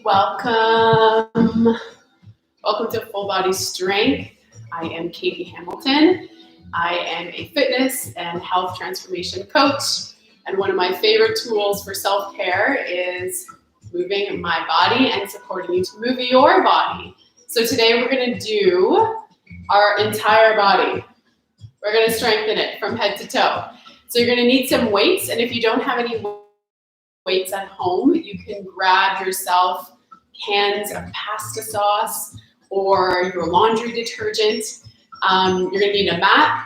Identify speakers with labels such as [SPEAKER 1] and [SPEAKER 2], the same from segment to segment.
[SPEAKER 1] Welcome. Welcome to Full Body Strength. I am Katie Hamilton. I am a fitness and health transformation coach. And one of my favorite tools for self-care is moving my body and supporting you to move your body. So today we're going to do our entire body. We're going to strengthen it from head to toe. So you're going to need some weights. And if you don't have any weights at home, you can grab yourself cans of pasta sauce or your laundry detergent. You're going to need a mat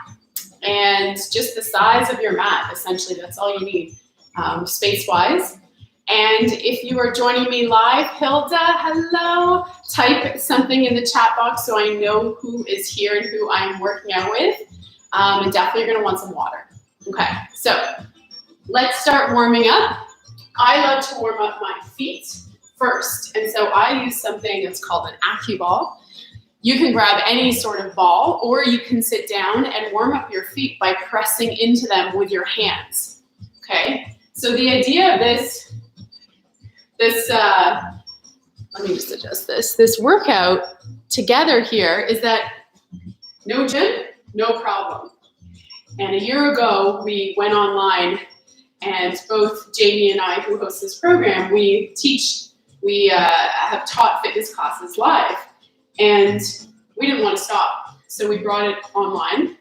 [SPEAKER 1] and just the size of your mat. Essentially, that's all you need space-wise. And if you are joining me live, Hilda, hello. Type something in the chat box so I know who is here and who I'm working out with. And definitely you're going to want some water. Okay, so let's start warming up. I love to warm up my feet first. And so I use something that's called an AccuBall. You can grab any sort of ball, or you can sit down and warm up your feet by pressing into them with your hands. Okay, so the idea of this let me just adjust this workout together here is that no gym, no problem. And a year ago, we went online, and both Jamie and I, who host this program, we have taught fitness classes live, and we didn't want to stop. So we brought it online,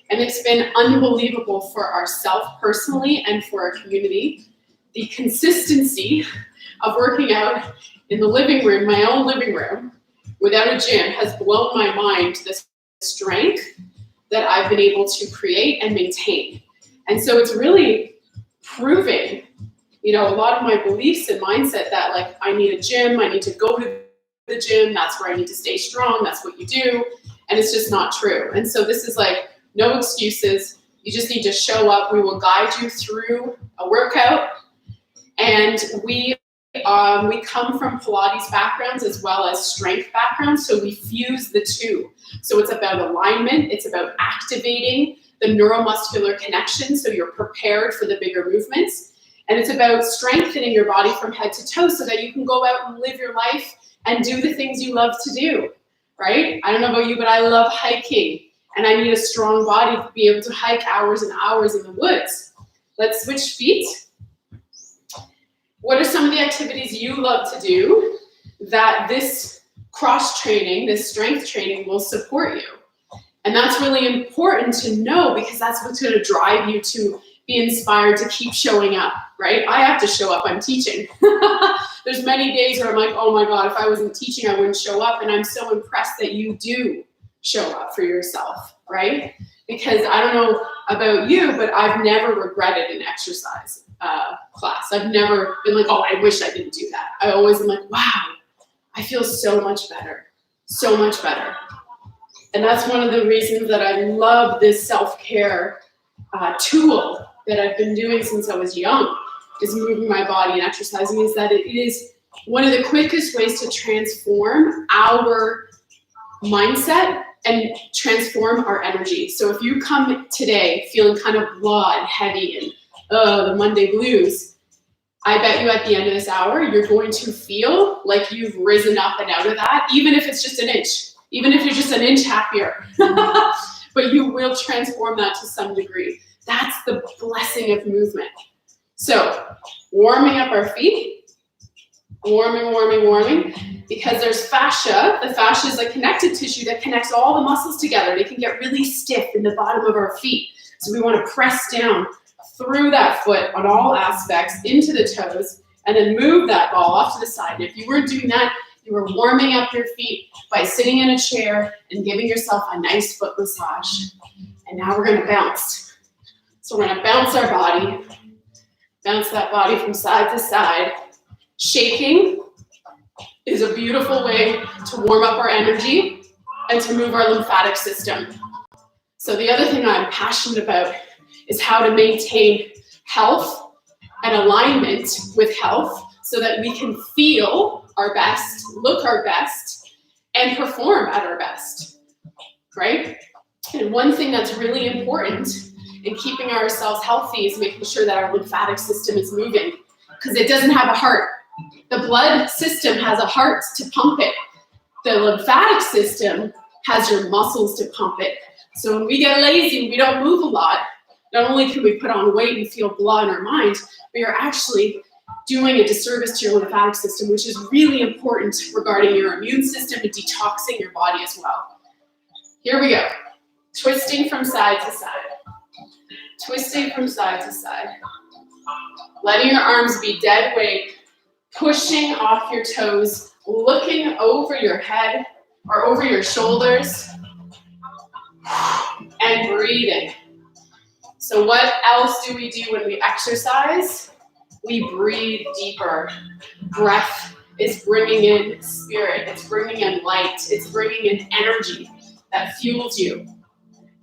[SPEAKER 1] and it's been unbelievable for ourselves personally and for our community. The consistency of working out in the living room, my own living room, without a gym has blown my mind, the strength that I've been able to create and maintain. And so it's really proving, a lot of my beliefs and mindset that like I need a gym, I need to go to the gym, that's where I need to stay strong, that's what you do. And it's just not true. And so this is like no excuses. You just need to show up. We will guide you through a workout. And we come from Pilates backgrounds as well as strength backgrounds, so we fuse the two. So it's about alignment, it's about activating the neuromuscular connection so you're prepared for the bigger movements. And it's about strengthening your body from head to toe so that you can go out and live your life and do the things you love to do, right? I don't know about you, but I love hiking, and I need a strong body to be able to hike hours and hours in the woods. Let's switch feet. What are some of the activities you love to do that this cross training, this strength training will support you? And that's really important to know because that's what's going to drive you to be inspired to keep showing up, right? I have to show up, I'm teaching. There's many days where I'm like, oh my God, if I wasn't teaching, I wouldn't show up. And I'm so impressed that you do show up for yourself, right? Because I don't know about you, but I've never regretted an exercise class. I've never been like, oh, I wish I didn't do that. I always am like, wow, I feel so much better, so much better. And that's one of the reasons that I love this self-care tool that I've been doing since I was young, is moving my body and exercising, is that it is one of the quickest ways to transform our mindset and transform our energy. So if you come today feeling kind of blah and heavy and the Monday blues, I bet you at the end of this hour, you're going to feel like you've risen up and out of that, even if it's just an inch, even if you're just an inch happier, but you will transform that to some degree. That's the blessing of movement. So warming up our feet, warming, because there's fascia. The fascia is a connective tissue that connects all the muscles together. They can get really stiff in the bottom of our feet. So we want to press down through that foot on all aspects into the toes and then move that ball off to the side. And if you weren't doing that, you were warming up your feet by sitting in a chair and giving yourself a nice foot massage. And now we're going to bounce. So we're going to bounce our body, bounce that body from side to side. Shaking is a beautiful way to warm up our energy and to move our lymphatic system. So the other thing I'm passionate about is how to maintain health and alignment with health so that we can feel our best, look our best, and perform at our best, right? And one thing that's really important in keeping ourselves healthy is making sure that our lymphatic system is moving, because it doesn't have a heart. The blood system has a heart to pump it. The lymphatic system has your muscles to pump it. So when we get lazy, we don't move a lot, not only can we put on weight and feel blah in our mind, but you're actually doing a disservice to your lymphatic system, which is really important regarding your immune system and detoxing your body as well. Here we go. Twisting from side to side. Twisting from side to side. Letting your arms be dead weight, pushing off your toes, looking over your head or over your shoulders, and breathing. So what else do we do when we exercise? We breathe deeper. Breath is bringing in spirit. It's bringing in light. It's bringing in energy that fuels you.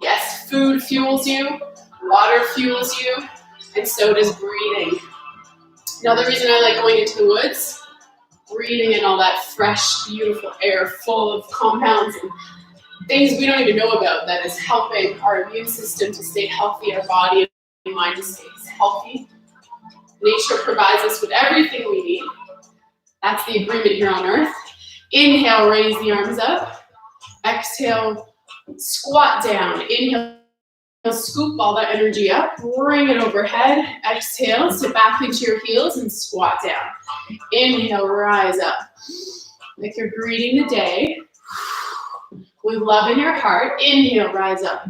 [SPEAKER 1] Yes, food fuels you, water fuels you, and so does breathing. Another reason I like going into the woods, breathing in all that fresh, beautiful air full of compounds and things we don't even know about that is helping our immune system to stay healthy, our body and mind to stay healthy. Nature provides us with everything we need. That's the agreement here on earth. Inhale, raise the arms up. Exhale, squat down. Inhale, scoop all that energy up. Bring it overhead. Exhale, sit back into your heels and squat down. Inhale, rise up. Like you're greeting the day with love in your heart. Inhale, rise up.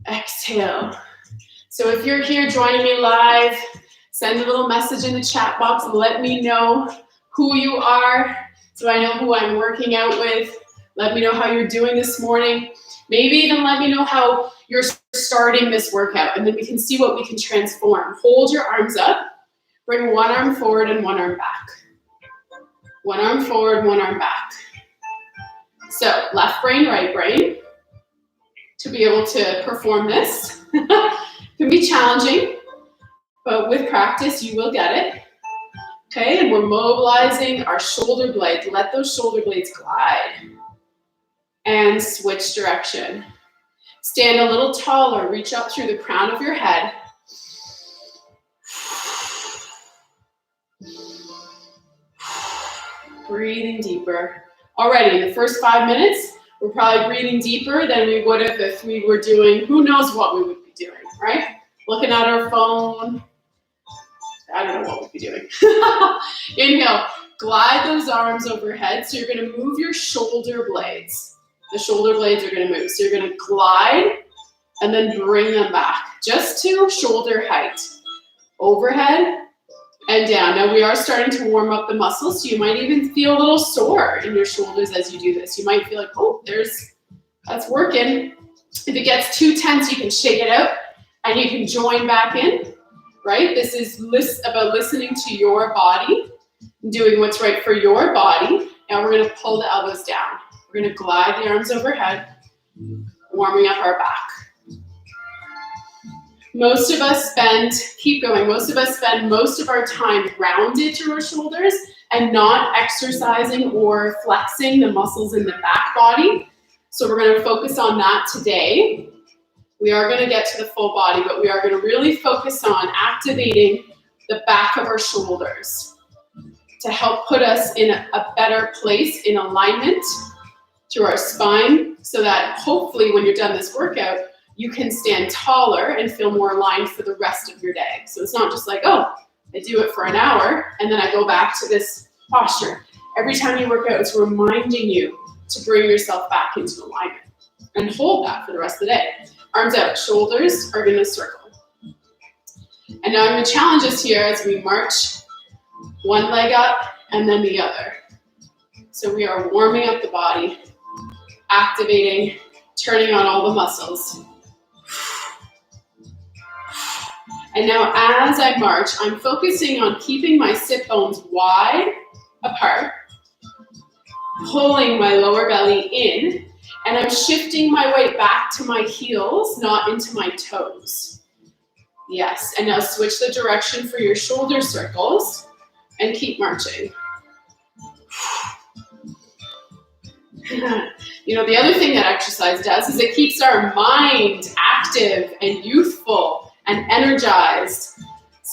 [SPEAKER 1] Exhale. So if you're here joining me live, send a little message in the chat box and let me know who you are so I know who I'm working out with. Let me know how you're doing this morning. Maybe even let me know how you're starting this workout, and then we can see what we can transform. Hold your arms up. Bring one arm forward and one arm back. One arm forward, one arm back. So left brain, right brain. To be able to perform this can be challenging, but with practice, you will get it. Okay, and we're mobilizing our shoulder blades. Let those shoulder blades glide. And switch direction. Stand a little taller. Reach up through the crown of your head. Breathing deeper. Already, in the first 5 minutes, we're probably breathing deeper than we would have if we were doing, who knows what we would be doing, right? Looking at our phone. I don't know what we'd be doing. Inhale, glide those arms overhead. So you're going to move your shoulder blades. The shoulder blades are going to move. So you're going to glide and then bring them back just to shoulder height. Overhead and down. Now we are starting to warm up the muscles, so you might even feel a little sore in your shoulders as you do this. You might feel like, oh, that's working. If it gets too tense, you can shake it out and you can join back in, right? This is about listening to your body, doing what's right for your body. Now we're going to pull the elbows down. We're going to glide the arms overhead, warming up our back. Most of us spend most of our time rounded through our shoulders and not exercising or flexing the muscles in the back body. So we're going to focus on that today. We are going to get to the full body, but we are going to really focus on activating the back of our shoulders to help put us in a better place in alignment through our spine, so that hopefully when you're done this workout, you can stand taller and feel more aligned for the rest of your day. So it's not just like, oh, I do it for an hour and then I go back to this posture. Every time you work out, it's reminding you to bring yourself back into alignment and hold that for the rest of the day. Arms out, shoulders are going to circle. And now I'm going to challenge us here as we march one leg up and then the other. So we are warming up the body, activating, turning on all the muscles. And now as I march, I'm focusing on keeping my sit bones wide apart, pulling my lower belly in, and I'm shifting my weight back to my heels, not into my toes. Yes, and now switch the direction for your shoulder circles and keep marching. You know, the other thing that exercise does is it keeps our mind active and youthful and energized.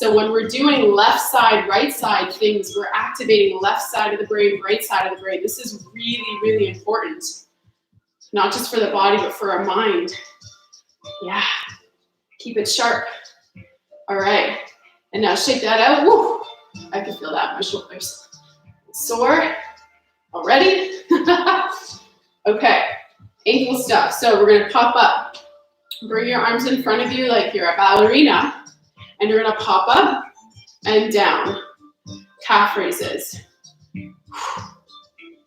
[SPEAKER 1] So when we're doing left side, right side things, we're activating left side of the brain, right side of the brain. This is really, really important. Not just for the body, but for our mind. Yeah, keep it sharp. All right, and now shake that out. Woo. I can feel that in my shoulders. Sore already? Okay, ankle stuff. So we're gonna pop up. Bring your arms in front of you like you're a ballerina, and you're gonna pop up and down. Calf raises.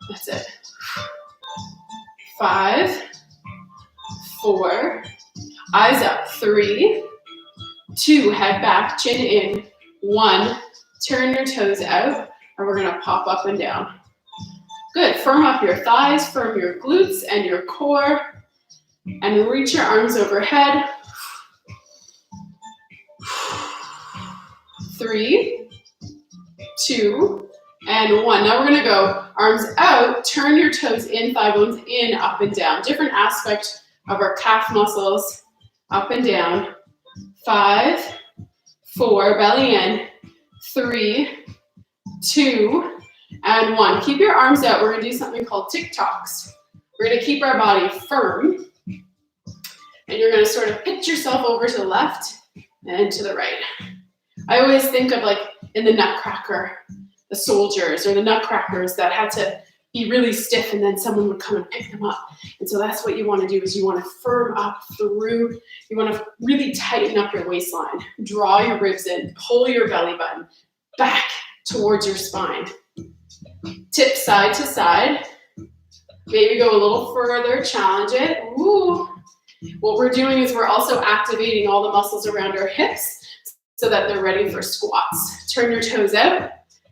[SPEAKER 1] That's it. 5, 4, eyes up. 3, 2, head back, chin in. 1, turn your toes out, and we're gonna pop up and down. Good, firm up your thighs, firm your glutes and your core, and reach your arms overhead. 3, 2, and 1. Now we're gonna go arms out, turn your toes in, thigh bones in, up and down. Different aspect of our calf muscles, up and down. 5, 4, belly in. 3, 2, and 1. Keep your arms out. We're gonna do something called Tic Tocs. We're gonna keep our body firm, and you're gonna sort of pitch yourself over to the left and to the right. I always think of like in the Nutcracker, the soldiers or the Nutcrackers that had to be really stiff, and then someone would come and pick them up. And so that's what you want to do, is you want to firm up through, you want to really tighten up your waistline, draw your ribs in, pull your belly button back towards your spine. Tip side to side. Maybe go a little further, challenge it. Ooh. What we're doing is we're also activating all the muscles around our hips so that they're ready for squats. Turn your toes out,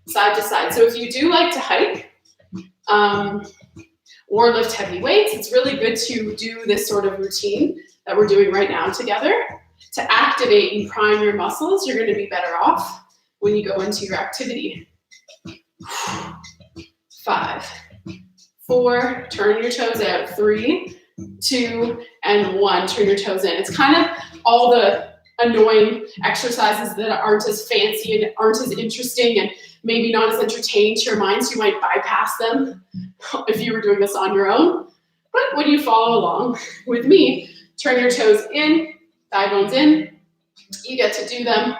[SPEAKER 1] side to side. So if you do like to hike or lift heavy weights, it's really good to do this sort of routine that we're doing right now together to activate and prime your muscles. You're going to be better off when you go into your activity. 5, 4, turn your toes out. 3, 2, and 1, turn your toes in. It's kind of all the annoying exercises that aren't as fancy and aren't as interesting and maybe not as entertaining to your mind, so you might bypass them if you were doing this on your own. But when you follow along with me, turn your toes in, thigh bones in. You get to do them.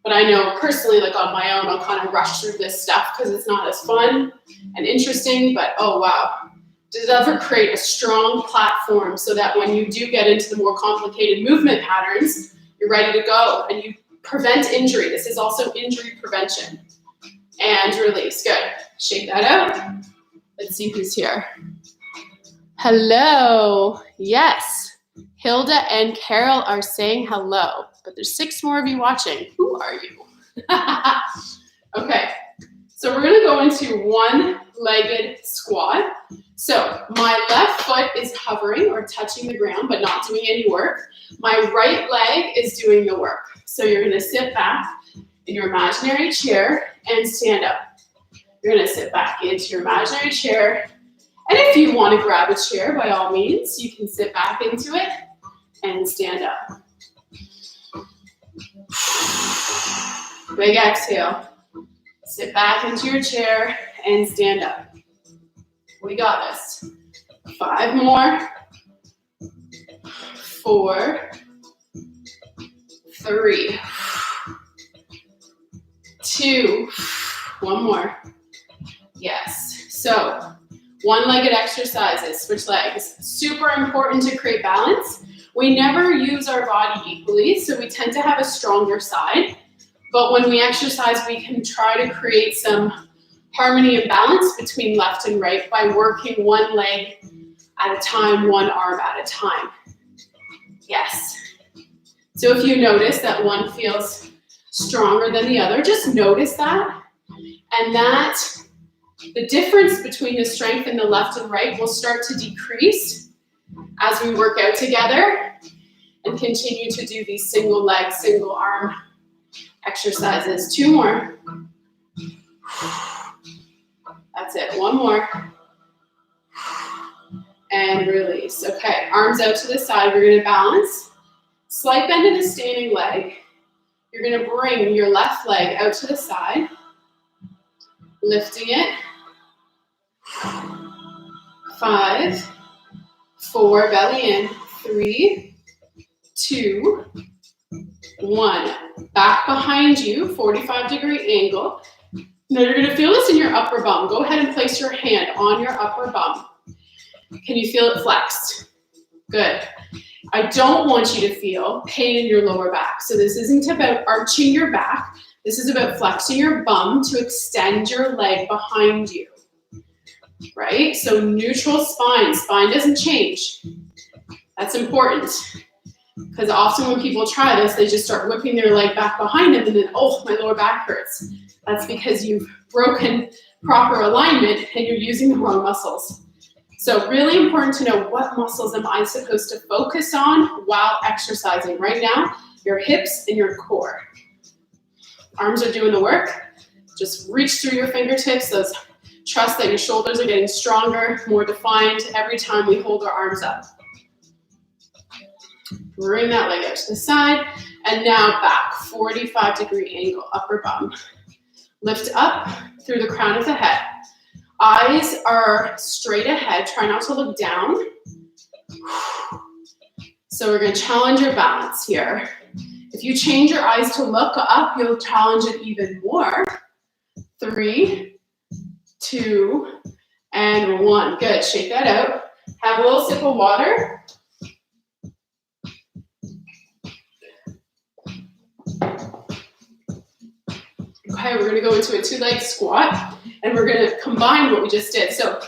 [SPEAKER 1] But I know personally, like on my own, I'll kind of rush through this stuff because it's not as fun and interesting, but oh wow. Does it ever create a strong platform so that when you do get into the more complicated movement patterns, you're ready to go and you prevent injury. This is also injury prevention. And release, good. Shake that out. Let's see who's here. Hello, yes. Hilda and Carol are saying hello, but there's 6 more of you watching. Who are you? Okay, so we're gonna go into one-legged squat. So my left foot is hovering or touching the ground, but not doing any work. My right leg is doing the work. So you're gonna sit back in your imaginary chair and stand up. You're gonna sit back into your imaginary chair. And if you wanna grab a chair, by all means, you can sit back into it and stand up. Big exhale. Sit back into your chair and stand up. We got this. 5 more. 4, 3, 2, 1 more. Yes. So, one-legged exercises, switch legs. Super important to create balance. We never use our body equally, so we tend to have a stronger side. But when we exercise, we can try to create some harmony and balance between left and right by working one leg at a time, one arm at a time. Yes. So if you notice that one feels stronger than the other, just notice that. And that the difference between the strength in the left and right will start to decrease as we work out together and continue to do these single leg, single arm exercises. 2 more. That's it. 1 more. And release. Okay, arms out to the side. We're going to balance. Slight bend in the standing leg. You're going to bring your left leg out to the side, lifting it. 5, 4, belly in. 3, 2, 1. Back behind you, 45-degree angle. Now you're going to feel this in your upper bum. Go ahead and place your hand on your upper bum. Can you feel it flexed? Good. I don't want you to feel pain in your lower back. So this isn't about arching your back. This is about flexing your bum to extend your leg behind you. Right? So neutral spine. Spine doesn't change. That's important. Because often when people try this, they just start whipping their leg back behind them and then, oh, my lower back hurts. That's because you've broken proper alignment and you're using the wrong muscles. So really important to know what muscles am I supposed to focus on while exercising. Right now, your hips and your core. Arms are doing the work. Just reach through your fingertips. Trust that your shoulders are getting stronger, more defined every time we hold our arms up. Bring that leg out to the side. And now back, 45-degree angle, upper bum. Lift up through the crown of the head. Eyes are straight ahead. Try not to look down. So we're going to challenge your balance here. If you change your eyes to look up, you'll challenge it even more. 3, 2, and 1. Good. Shake that out. Have a little sip of water. Okay, we're going to go into a 2-leg squat, and we're going to combine what we just did. So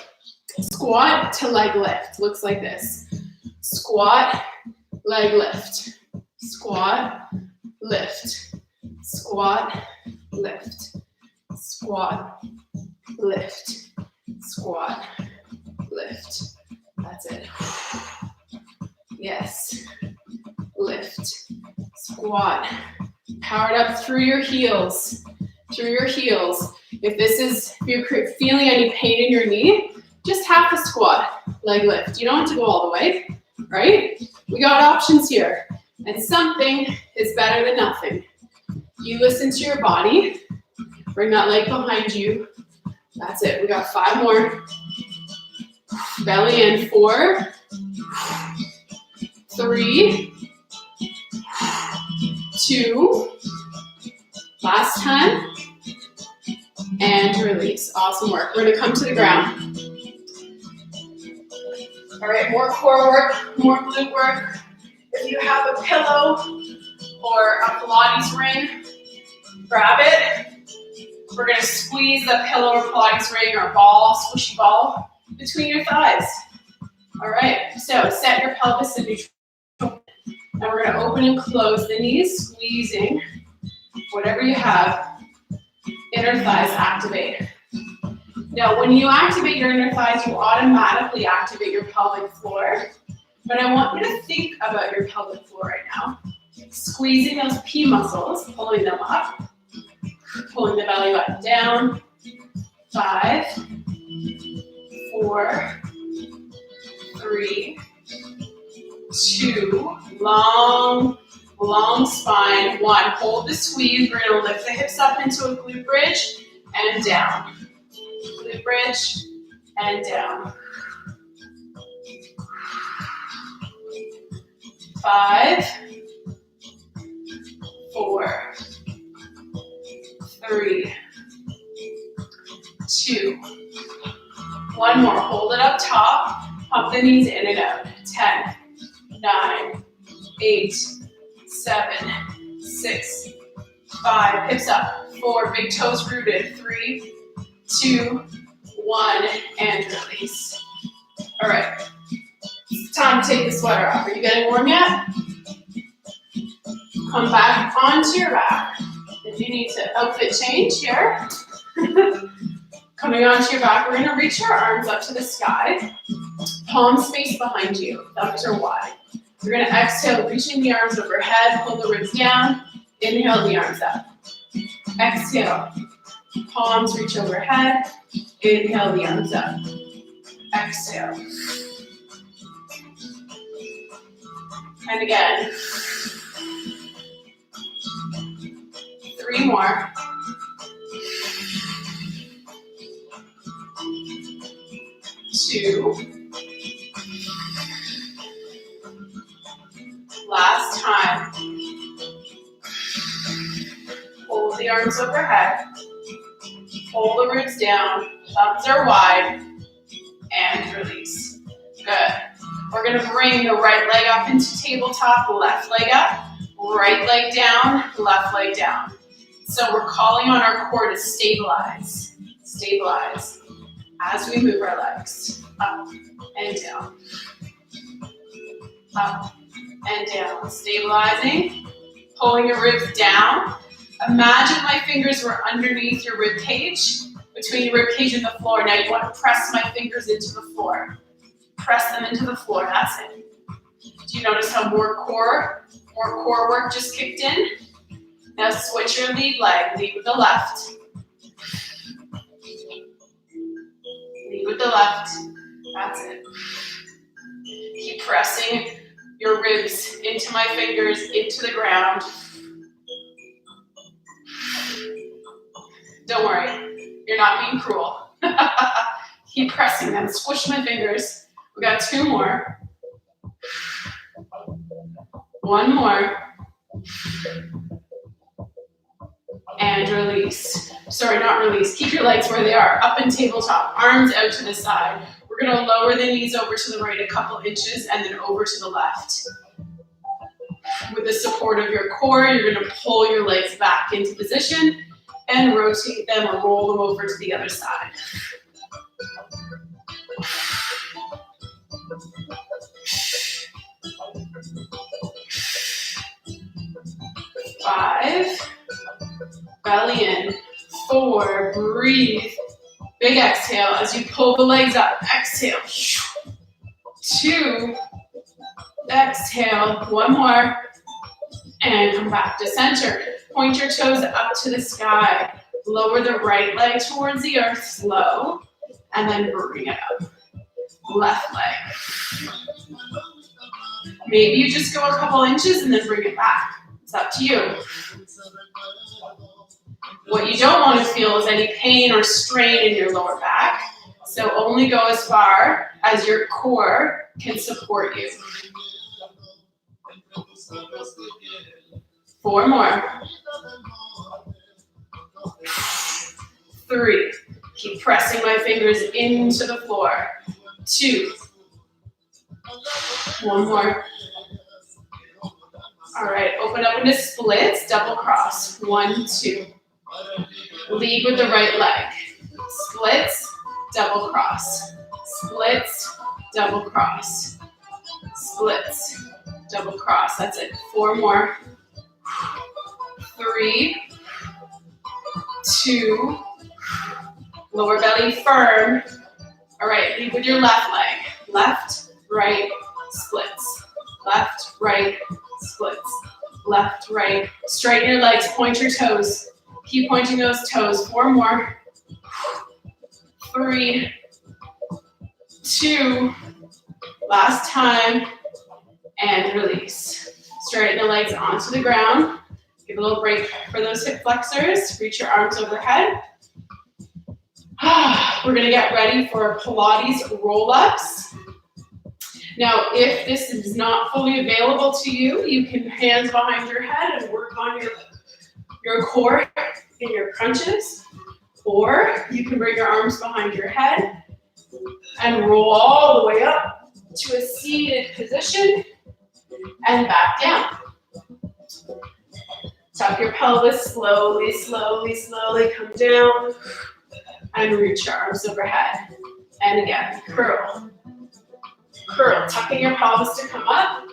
[SPEAKER 1] squat to leg lift looks like this. Squat, leg lift. Squat, lift. Squat, lift. Squat, lift. Squat, lift. That's it. Yes. Lift. Squat. Power it up through your heels. Through your heels. If you're feeling any pain in your knee, just half a squat, leg lift. You don't have to go all the way, right? We got options here. And something is better than nothing. You listen to your body. Bring that leg behind you. That's it. We got 5 more. Belly in. 4, 3, 2. Last time. And release. Awesome work. We're going to come to the ground. All right, more core work, more glute work. If you have a pillow or a Pilates ring, grab it. We're going to squeeze the pillow or Pilates ring or ball, squishy ball, between your thighs. All right, so set your pelvis in neutral. And we're going to open and close the knees, squeezing whatever you have. Inner thighs activate. Now, when you activate your inner thighs, you automatically activate your pelvic floor. But I want you to think about your pelvic floor right now. Squeezing those P muscles, pulling them up, pulling the belly button down. 5, 4, 3, 2, long spine. 1, hold the squeeze. We're going to lift the hips up into a glute bridge and down. Glute bridge and down. 5, 4, 3, 2. 1 more. Hold it up top. Pump the knees in and out. 10, 9, 8, 7, 6, 5. Hips up. 4. Big toes rooted. 3, 2, 1, and release. All right. It's time to take the sweater off. Are you getting warm yet? Come back onto your back. If you need to outfit change here. Coming onto your back, we're going to reach our arms up to the sky. Palms face behind you. Thumbs are wide. We're going to exhale, reaching the arms overhead. Pull the ribs down. Inhale the arms up. Exhale. Palms reach overhead. Inhale the arms up. Exhale. And again. 3 more. 2. Last time. Hold the arms overhead. Pull the ribs down. Thumbs are wide. And release. Good. We're going to bring the right leg up into tabletop, left leg up, right leg down, left leg down. So we're calling on our core to stabilize. Stabilize as we move our legs up and down. Up and down. Stabilizing. Pulling your ribs down. Imagine my fingers were underneath your rib cage, between your rib cage and the floor. Now you want to press my fingers into the floor. Press them into the floor. That's it. Do you notice how more core work just kicked in? Now switch your lead leg. Lead with the left. Lead with the left. That's it. Keep pressing your ribs into my fingers, into the ground. Don't worry, you're not being cruel. Keep pressing them. Squish my fingers. We got 2 more. 1 more. And release. Sorry, not release. Keep your legs where they are, up in tabletop, arms out to the side. We're going to lower the knees over to the right a couple inches and then over to the left. With the support of your core, you're going to pull your legs back into position and rotate them or roll them over to the other side. 5, belly in. 4, breathe. Big exhale as you pull the legs up. Exhale. 2, exhale. 1 more. And come back to center. Point your toes up to the sky. Lower the right leg towards the earth, slow. And then bring it up. Left leg. Maybe you just go a couple inches and then bring it back. It's up to you. What you don't want to feel is any pain or strain in your lower back. So only go as far as your core can support you. 4 more. 3. Keep pressing my fingers into the floor. 2. 1 more. All right, open up into splits, double cross. 1, 2. Lead with the right leg. Splits, double cross. Splits, double cross. Splits, double cross. That's it. 4 more. 3, 2, lower belly firm. All right, lead with your left leg. Left, right, splits. Left, right, splits. Left, right. Straighten your legs, point your toes. Keep pointing those toes. 4 more. 3, 2, last time, and release. Straighten the legs onto the ground. Give a little break for those hip flexors. Reach your arms overhead. We're going to get ready for Pilates Roll-Ups. Now, if this is not fully available to you, you can hands behind your head and work on your core in your crunches. Or you can bring your arms behind your head and roll all the way up to a seated position and back down. Tuck your pelvis slowly, slowly, slowly. Come down and reach your arms overhead. And again, curl. Curl, tucking your pelvis to come up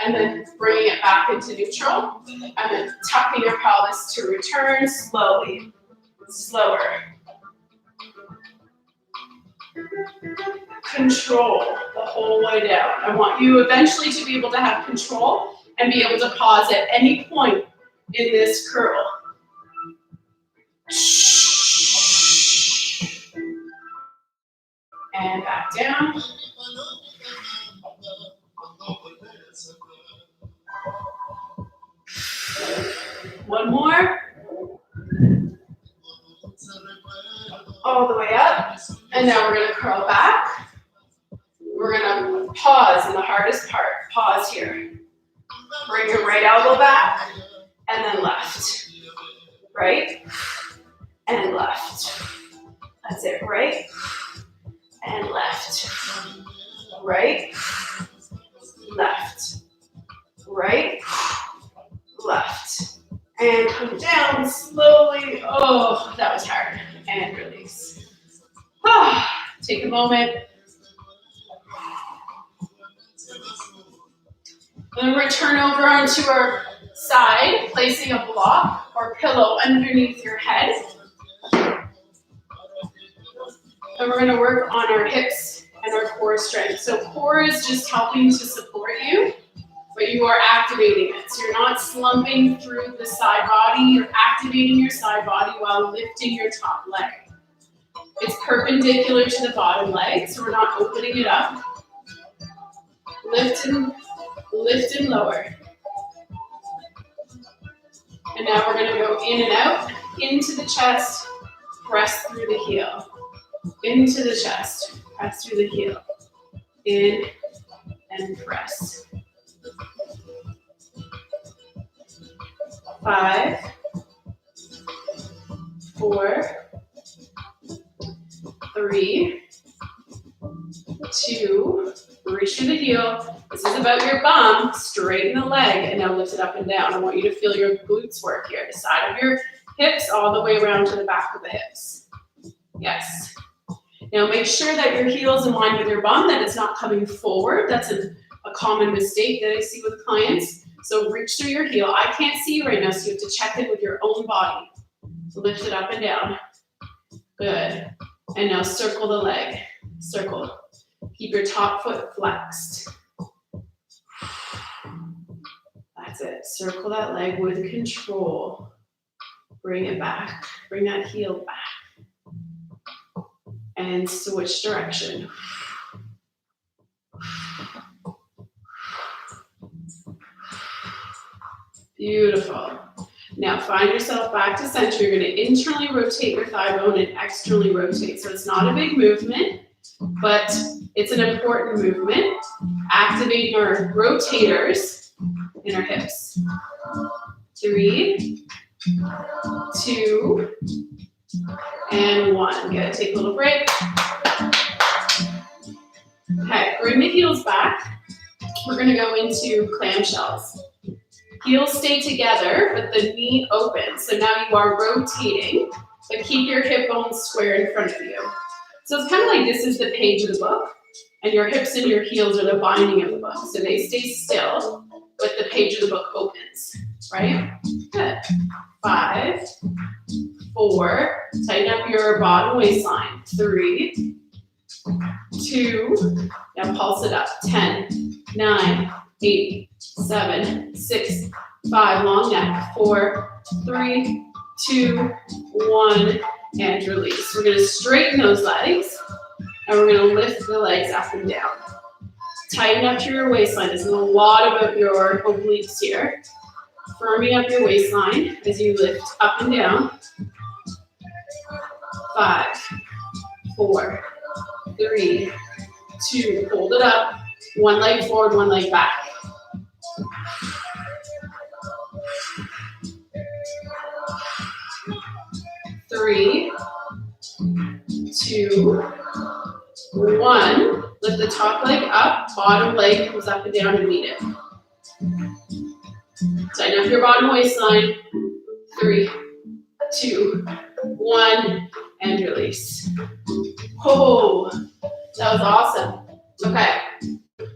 [SPEAKER 1] and then bringing it back into neutral. And then tucking your pelvis to return slowly, slower. Control the whole way down. I want you eventually to be able to have control and be able to pause at any point in this curl. And back down. One more. all the way up. And now we're gonna curl back. We're gonna pause in the hardest part. Pause here. Bring your right elbow back, and then left. Right, and left. That's it, right, and left. Right, left. Right, left. And come down slowly. Oh, that was hard. And release. Take a moment. Then return over onto our side, placing a block or pillow underneath your head. And we're going to work on our hips and our core strength. So core is just helping to support you, but you are activating it. So you're not slumping through the side body, you're activating your side body while lifting your top leg. It's perpendicular to the bottom leg, so we're not opening it up. Lift and lower. And now we're going to go in and out, into the chest, press through the heel. Into the chest, press through the heel. In and press. 5, 4, 3, 2, reach through the heel. This is about your bum. Straighten the leg and now lift it up and down. I want you to feel your glutes work here. The side of your hips all the way around to the back of the hips. Yes. Now make sure that your heel is in line with your bum, that it's not coming forward. That's a common mistake that I see with clients. So reach through your heel. I can't see you right now, so you have to check it with your own body. So lift it up and down. Good. And now circle the leg. Circle. Keep your top foot flexed. That's it. Circle that leg with control. Bring it back. Bring that heel back. And switch direction. Beautiful. Now find yourself back to center. You're going to internally rotate your thigh bone and externally rotate. So it's not a big movement, but it's an important movement. Activating our rotators in our hips. 3, 2, and 1. Good. Take a little break. Okay, bring the heels back. We're going to go into clam shells. Heels stay together, but the knee opens. So now you are rotating, but keep your hip bones square in front of you. So it's kind of like this is the page of the book, and your hips and your heels are the binding of the book. So they stay still, but the page of the book opens, right? Good. 5, 4, tighten up your bottom waistline. 3, 2, now pulse it up. 10, 9, 8, 7, 6, 5, long neck. 4, 3, 2, 1, and release. We're going to straighten those legs, and we're going to lift the legs up and down. Tighten up to your waistline. This is a lot about your obliques here. Firming up your waistline as you lift up and down. 5, 4, 3, 2, hold it up. One leg forward, one leg back. 3, 2, 1. Lift the top leg up, bottom leg comes up and down to meet it. Tighten up your bottom waistline. 3, 2, 1, and release. Oh, that was awesome. Okay,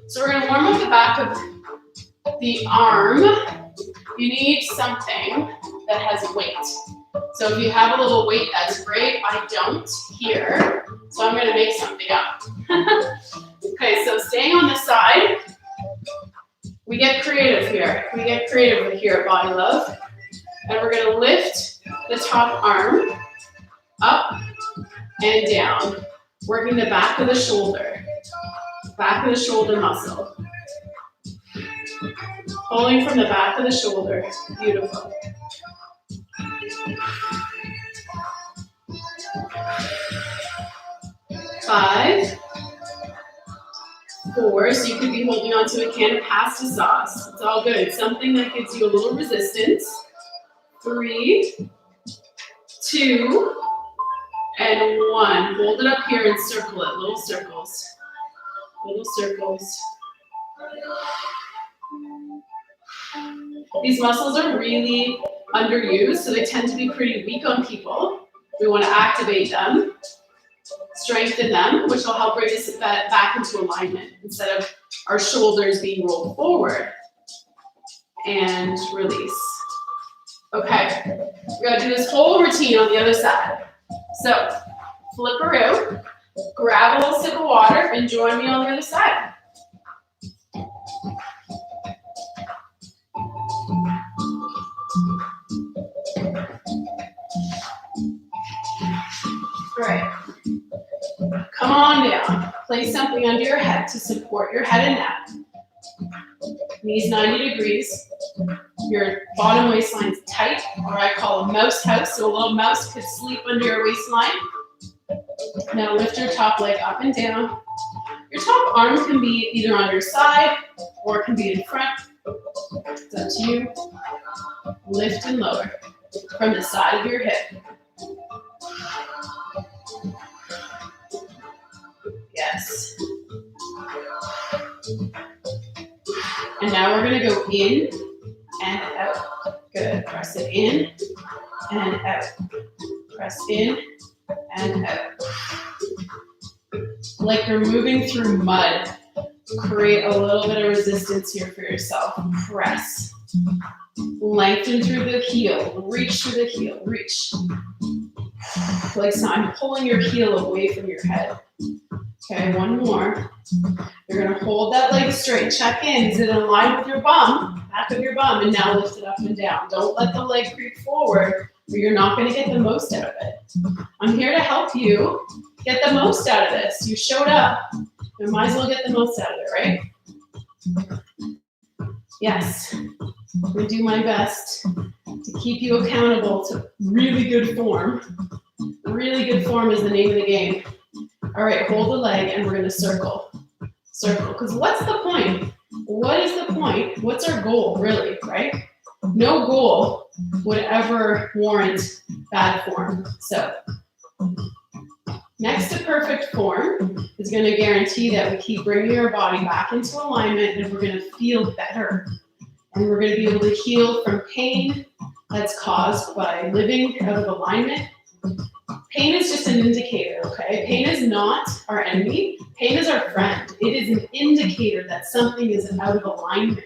[SPEAKER 1] so we're gonna warm up the back of the arm. You need something that has weight. So if you have a little weight, that's great. I don't here, so I'm gonna make something up. Okay, so staying on the side, we get creative here. We get creative here at Body Love. And we're gonna lift the top arm up and down, working the back of the shoulder muscle. Pulling from the back of the shoulder, beautiful. 5, 4, so you could be holding onto a can of pasta sauce. It's all good. Something that gives you a little resistance. 3, 2, and 1. Hold it up here and circle it. Little circles. Little circles. These muscles are really underused, so they tend to be pretty weak on people. We want to activate them, strengthen them, which will help bring us back into alignment instead of our shoulders being rolled forward. And release. Okay, we're going to do this whole routine on the other side. So, flipperoo, grab a little sip of water, and join me on the other side. All right, come on down. Place something under your head to support your head and neck. Knees 90 degrees. Your bottom waistline is tight, or I call a mouse house, so a little mouse could sleep under your waistline. Now lift your top leg up and down. Your top arm can be either on your side or it can be in front. It's up to you. Lift and lower from the side of your hip. Yes. And now we're going to go in and out. Good. Press it in and out. Press in and out. Like you're moving through mud. Create a little bit of resistance here for yourself. Press. Lengthen through the heel. Reach through the heel. Reach. Like so I'm pulling your heel away from your head. Okay, one more. You're going to hold that leg straight. Check in. Is it in line with your bum? Back of your bum. And now lift it up and down. Don't let the leg creep forward or you're not going to get the most out of it. I'm here to help you get the most out of this. You showed up. You might as well get the most out of it, right? Yes. I'm going to do my best to keep you accountable to really good form. Really good form is the name of the game. All right, hold the leg and we're going to circle. Circle, because what's the point? What is the point? What's our goal, really, right? No goal would ever warrant bad form. So, next to perfect form is going to guarantee that we keep bringing our body back into alignment and we're going to feel better. And we're going to be able to heal from pain that's caused by living out of alignment. Pain is just an indicator, okay? Pain is not our enemy. Pain is our friend. It is an indicator that something is out of alignment,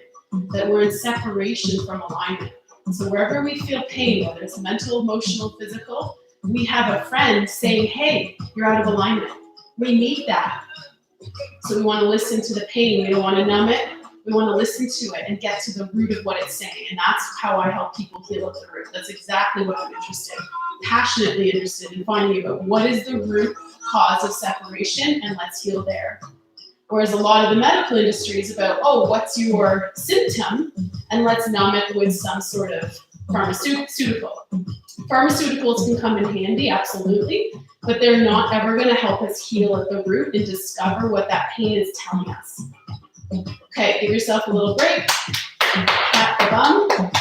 [SPEAKER 1] that we're in separation from alignment. So wherever we feel pain, whether it's mental, emotional, physical, we have a friend saying, hey, you're out of alignment. We need that. So we want to listen to the pain. We don't want to numb it. We want to listen to it and get to the root of what it's saying. And that's how I help people heal at the root. That's exactly what I'm passionately interested in finding out what is the root cause of separation and let's heal there. Whereas a lot of the medical industry is about, oh, what's your symptom? And let's numb it with some sort of pharmaceutical. Pharmaceuticals can come in handy, absolutely, but they're not ever going to help us heal at the root and discover what that pain is telling us. Okay, give yourself a little break. Pat the bum.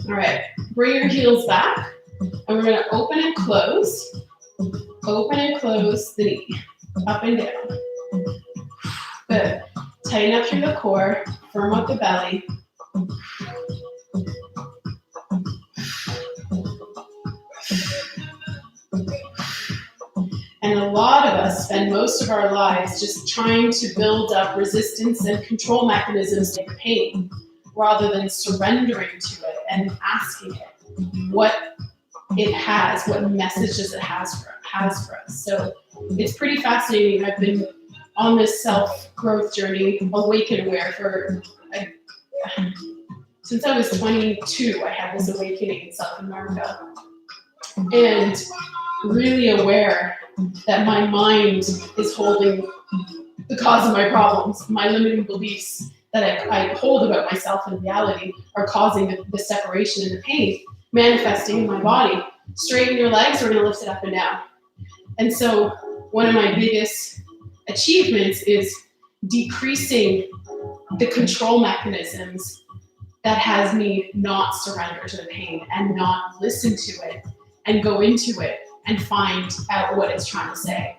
[SPEAKER 1] All right, bring your heels back, and we're going to open and close the knee, up and down. Good. Tighten up through the core, firm up the belly. And a lot of us spend most of our lives just trying to build up resistance and control mechanisms to pain, rather than surrendering to it and asking it what it has, what messages it has for us. So it's pretty fascinating. I've been on this self-growth journey, awake and aware, since I was 22. I had this awakening in South America, and really aware that my mind is holding the cause of my problems. My limiting beliefs that I hold about myself in reality are causing the separation and the pain manifesting in my body. straighten your legs, we're gonna lift it up and down. And so one of my biggest achievements is decreasing the control mechanisms that has me not surrender to the pain and not listen to it and go into it and find out what it's trying to say.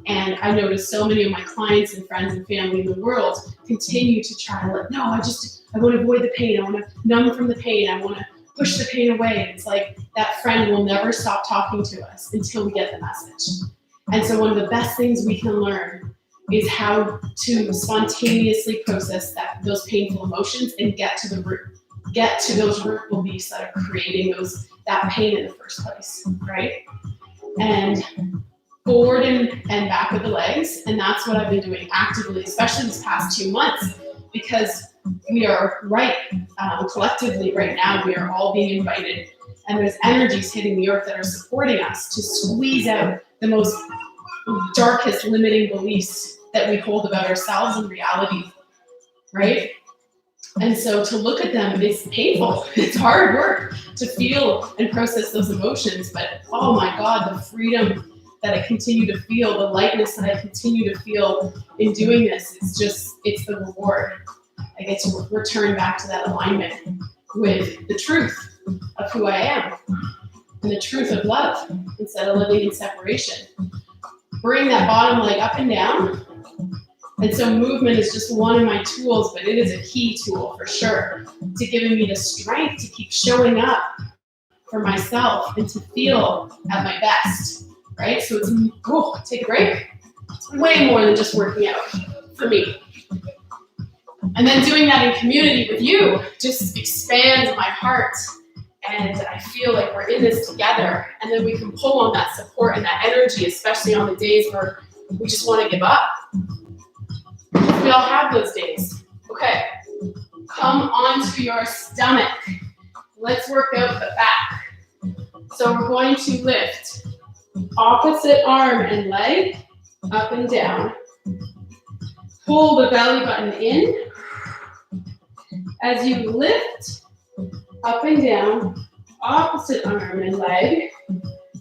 [SPEAKER 1] And I noticed so many of my clients and friends and family in the world continue to try to like, no, I want to avoid the pain. I want to numb from the pain. I want to push the pain away. And it's like that friend will never stop talking to us until we get the message. And so one of the best things we can learn is how to spontaneously process those painful emotions and get to the root, get to those root beliefs that are creating that pain in the first place, right? And forward and back with the legs, and that's what I've been doing actively, especially these past 2 months, because we are collectively right now, we are all being invited, and there's energies hitting the earth that are supporting us to squeeze out the most darkest limiting beliefs that we hold about ourselves and reality, right? And so to look at them is painful. It's hard work to feel and process those emotions, but oh my God, the freedom that I continue to feel, the lightness that I continue to feel in doing this, it's the reward. I get to return back to that alignment with the truth of who I am and the truth of love instead of living in separation. Bring that bottom leg up and down. And so movement is just one of my tools, but it is a key tool for sure to giving me the strength to keep showing up for myself and to feel at my best, right? So it's, take a break. It's way more than just working out for me. And then doing that in community with you just expands my heart. And I feel like we're in this together. And then we can pull on that support and that energy, especially on the days where we just want to give up. We all have those days. Okay, come onto your stomach. Let's work out the back. So we're going to lift opposite arm and leg up and down. Pull the belly button in. As you lift up and down, opposite arm and leg,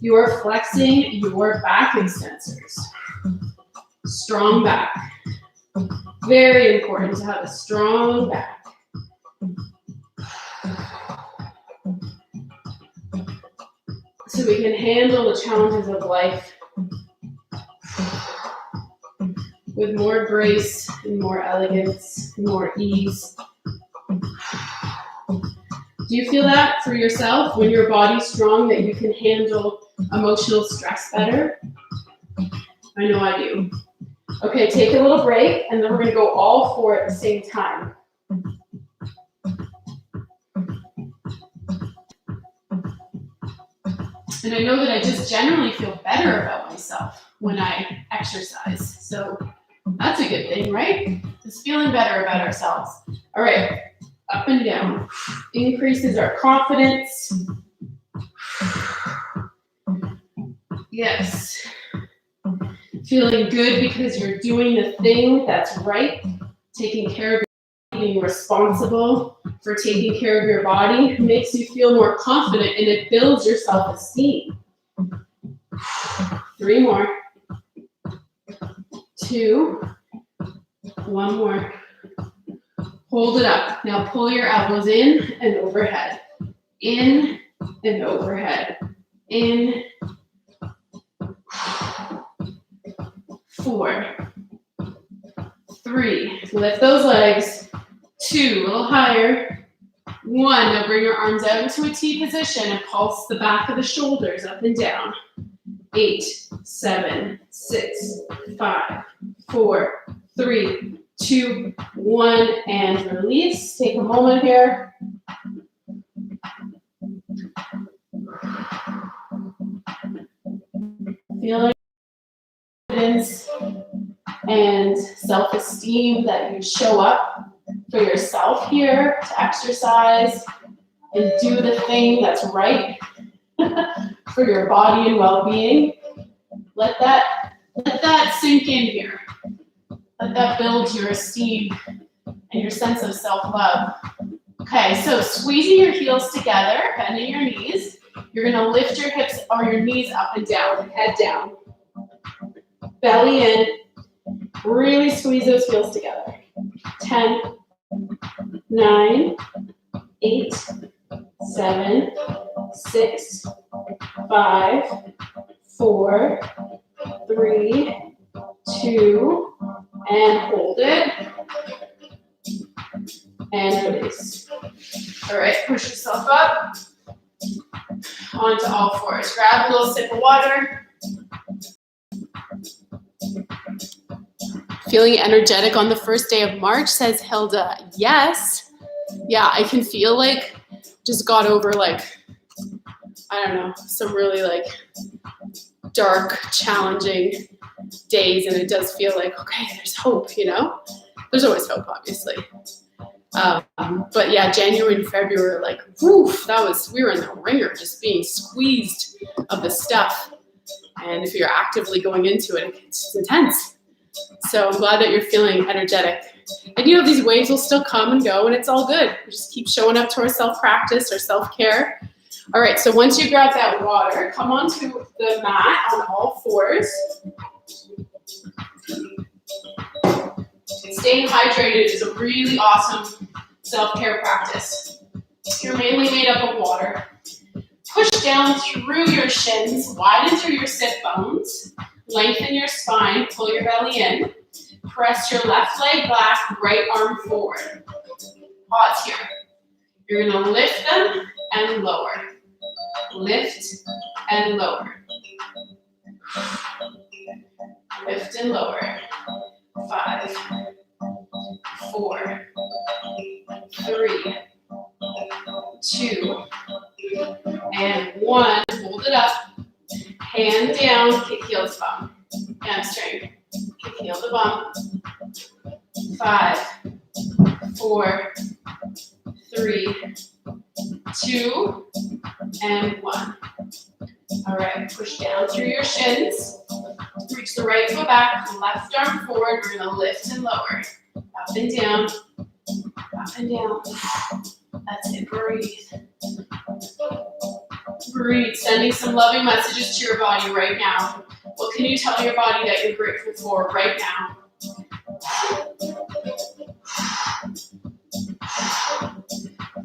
[SPEAKER 1] you are flexing your back extensors. Strong back. Very important to have a strong back. So we can handle the challenges of life with more grace and more elegance and more ease. Do you feel that for yourself when your body's strong, that you can handle emotional stress better? I know I do. Okay, take a little break, and then we're going to go all four at the same time. And I know that I just generally feel better about myself when I exercise. So that's a good thing, right? Just feeling better about ourselves. All right, up and down. Increases our confidence. Yes. Feeling good because you're doing the thing that's right, taking care of your body, being responsible for taking care of your body makes you feel more confident, and it builds your self-esteem. 3 more. 2. 1 more. Hold it up. Now pull your elbows in and overhead. In and overhead. In. 4, 3, lift those legs. 2, a little higher. 1, now bring your arms out into a T position and pulse the back of the shoulders up and down. 8, 7, 6, 5, 4, 3, 2, 1, and release. Take a moment here. Feeling confidence and self-esteem that you show up for yourself here to exercise and do the thing that's right for your body and well-being. Let that sink in here. Let that build your esteem and your sense of self-love. Okay, so squeezing your heels together, bending your knees, You're gonna lift your hips or your knees up and down, head down. Belly in, really squeeze those heels together. 10, 9, 8, 7, 6, 5, 4, 3, 2, and hold it. And release. All right, push yourself up. Onto all fours. Grab a little sip of water. Feeling energetic on the first day of March, says Hilda. Yes. Yeah, I can feel like just got over like, I don't know, some really like dark, challenging days, and it does feel like, okay, there's hope, you know? There's always hope, obviously. But yeah, January and February, like, woof, we were in the ringer, just being squeezed of the stuff. And if you're actively going into it, it's intense. So I'm glad that you're feeling energetic. And you know, these waves will still come and go, and it's all good. We just keep showing up to our self-practice, our self-care. All right, so once you grab that water, come onto the mat on all fours. Staying hydrated is a really awesome self-care practice. You're mainly made up of water. Push down through your shins, widen through your sit bones, lengthen your spine, pull your belly in, press your left leg back, right arm forward. Pause here. You're gonna lift them and lower. Lift and lower. Lift and lower. 5, 4, 3, 2, and 1. Hold it up. Hand down, kick heel to bum. Hamstring. Kick heel to bum. 5, 4, 3, 2, and 1. All right, push down through your shins. Reach the right foot back, left arm forward. We're gonna lift and lower. Up and down, up and down. That's it, breathe. Breathe, sending some loving messages to your body right now. What can you tell your body that you're grateful for right now?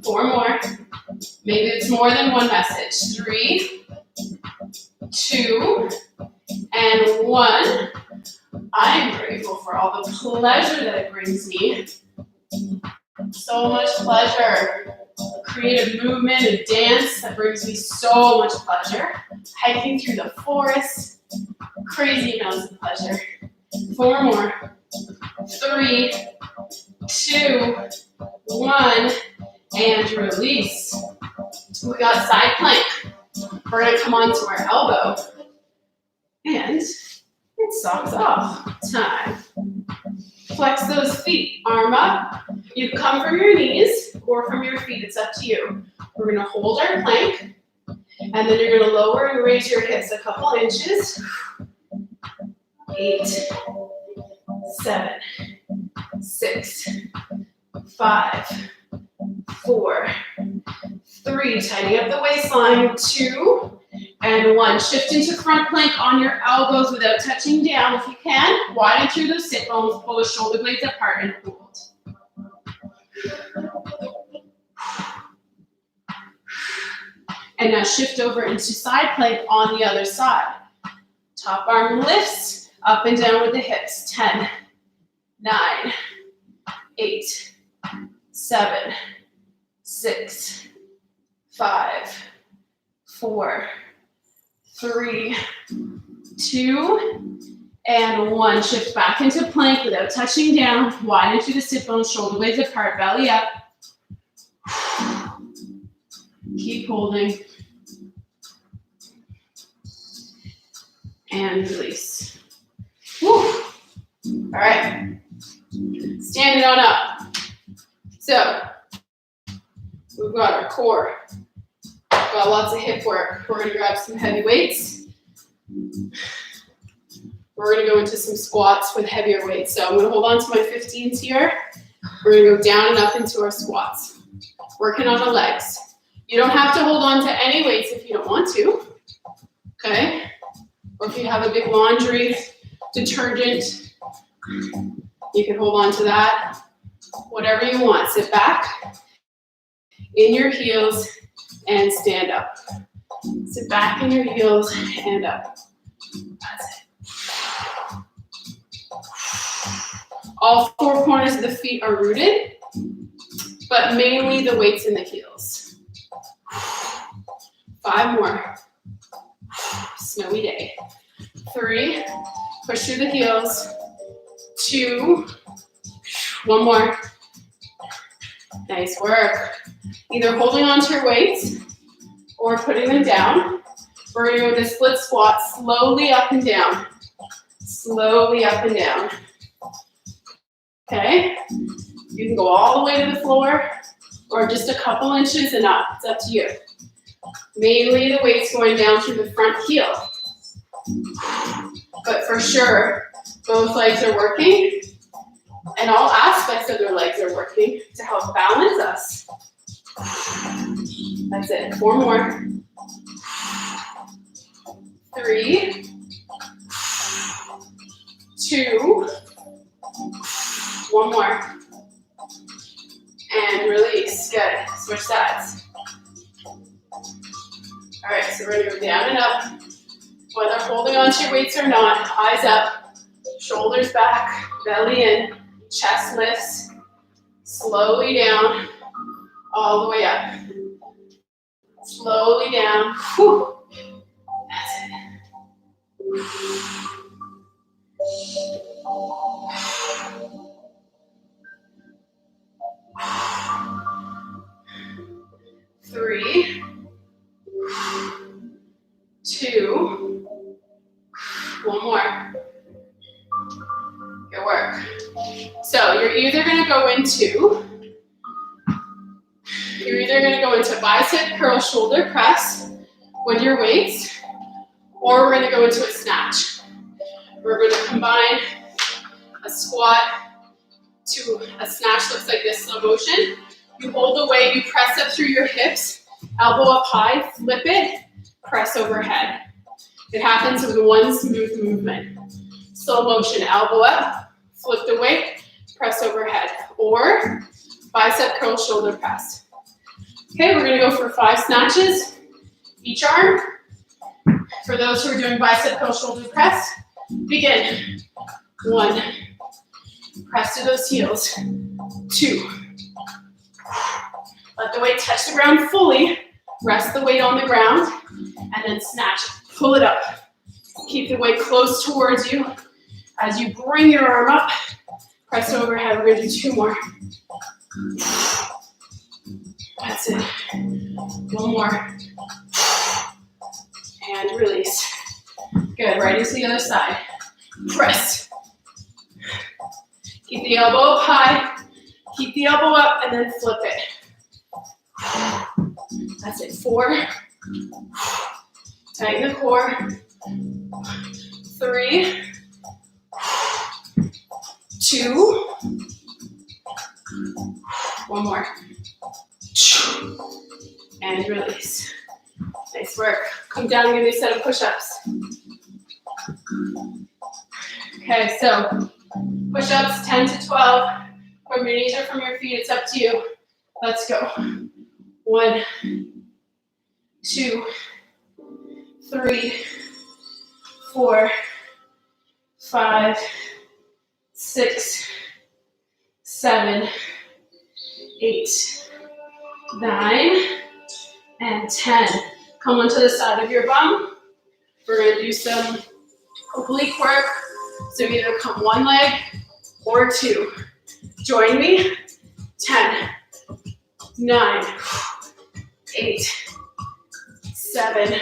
[SPEAKER 1] Four more. Maybe it's more than one message. 3, 2, and 1. I'm grateful for all the pleasure that it brings me. So much pleasure. Creative movement and dance that brings me so much pleasure. Hiking through the forest. Crazy amounts of pleasure. 4 more. 3, 2, 1, and release. We got side plank. We're gonna come onto our elbow. And it's socks off time. Flex those feet, arm up. You come from your knees or from your feet, it's up to you. We're gonna hold our plank, and then you're gonna lower and raise your hips a couple inches. 8, 7, 6, 5, 4, 3, tighten up the waistline, 2, and 1. Shift into front plank on your elbows without touching down if you can. Widen through those sit bones, pull the shoulder blades apart and hold. And now shift over into side plank on the other side. Top arm lifts, up and down with the hips. 10, 9, 8, 7, 6, 5, 4, 3, 2, and 1. Shift back into plank without touching down. Widen through the sit bones, shoulder blades apart, belly up. Keep holding. And release. Woo. All right. Standing on up. So, we've got our core. Got lots of hip work. We're gonna grab some heavy weights. We're gonna go into some squats with heavier weights. So I'm gonna hold on to my 15s here. We're gonna go down and up into our squats. Working on the legs. You don't have to hold on to any weights if you don't want to, okay? Or if you have a big laundry detergent, you can hold on to that. Whatever you want. Sit back in your heels and stand up. Sit back in your heels and up. That's it. All four corners of the feet are rooted, but mainly the weights in the heels. 5 more. Snowy day. 3, push through the heels. 2, 1 more. Nice work. Either holding on to your weights or putting them down. We're going to go to split squat, slowly up and down. Slowly up and down. Okay? You can go all the way to the floor or just a couple inches and up. It's up to you. Mainly the weight's going down through the front heel. But for sure, both legs are working and all aspects of their legs are working to help balance us. That's it. 4 more. 3, 2, 1 more. And release. Good. Switch sides. All right, so we're going to go down and up. Whether holding on to your weights or not, eyes up, shoulders back, belly in, chest lifts, slowly down, all the way up. Slowly down. Whew. That's it. 3, 2, 1 more. Good work. So you're either going to go into bicep curl shoulder press with your weights, or we're going to go into a snatch. We're going to combine a squat to a snatch. Looks like this, slow motion. You hold the weight, you press up through your hips, elbow up high, flip it, press overhead. It happens with one smooth movement. Slow motion, elbow up, flip the weight, press overhead, or bicep curl shoulder press. Okay, we're gonna go for 5 snatches, each arm. For those who are doing bicep curl shoulder press, begin. 1, press to those heels. 2, let the weight touch the ground fully, rest the weight on the ground, and then snatch it. Pull it up. Keep the weight close towards you. As you bring your arm up, press overhead. We're gonna do 2 more. That's it. 1 more. And release. Good, right into the other side. Press. Keep the elbow up high. Keep the elbow up and then flip it. That's it. 4. Tighten the core. 3, 2, 1 more. And release. Nice work. Come down and give me a set of push-ups. Okay, so push-ups 10 to 12. From your knees or from your feet, it's up to you. Let's go. 1, 2, 3, 4, 5, 6, 7, 8, 9, and 10. Come onto the side of your bum. We're going to do some oblique work. So either come 1 leg or 2. Join me. 10, 9, 8, 7,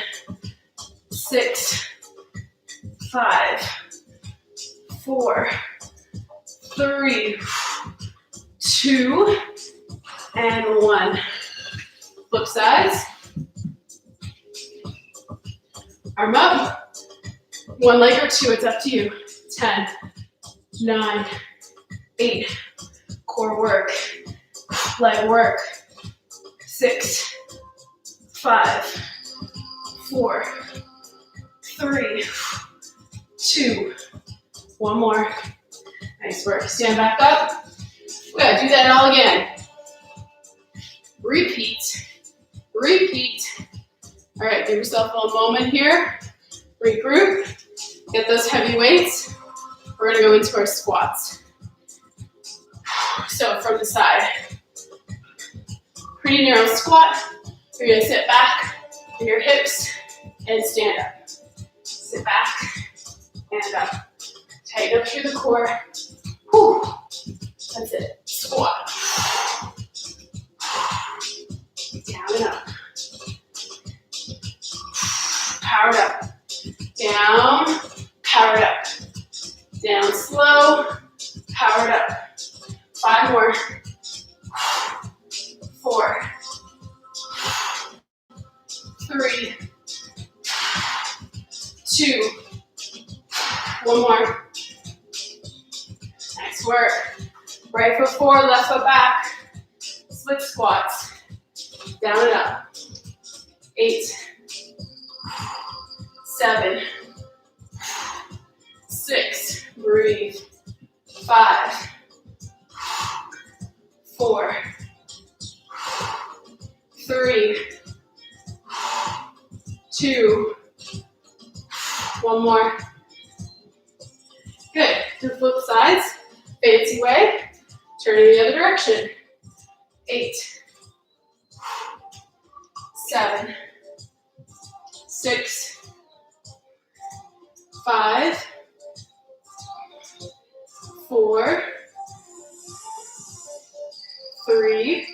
[SPEAKER 1] 6, 5, 4, 3, 2, and 1. Flip sides. Arm up. 1 leg or 2, it's up to you. 10, 9, 8, core work, leg work. 6, 5, 4, 3, 2, one more. Nice work. Stand back up. We gotta do that all again. Repeat. Repeat. All right, give yourself a moment here. Regroup. Get those heavy weights. We're gonna go into our squats. So from the side. Pretty narrow squat. You're gonna sit back in your hips and stand up. Sit back and up. Tighten up through the core. Whew. That's it. Squat. Down and up. Powered up. Down. Powered up. Down slow. Powered up. 5 more. 4, 3, 2, one more. Nice work. Right foot forward, left foot back. Split squats. Down and up. 8, 7, 6, breathe. 5, 4, 3, 2, one more. Good. Do flip sides. Fancy way. Turn in the other direction. 8, 7, 6, 5, 4, 3,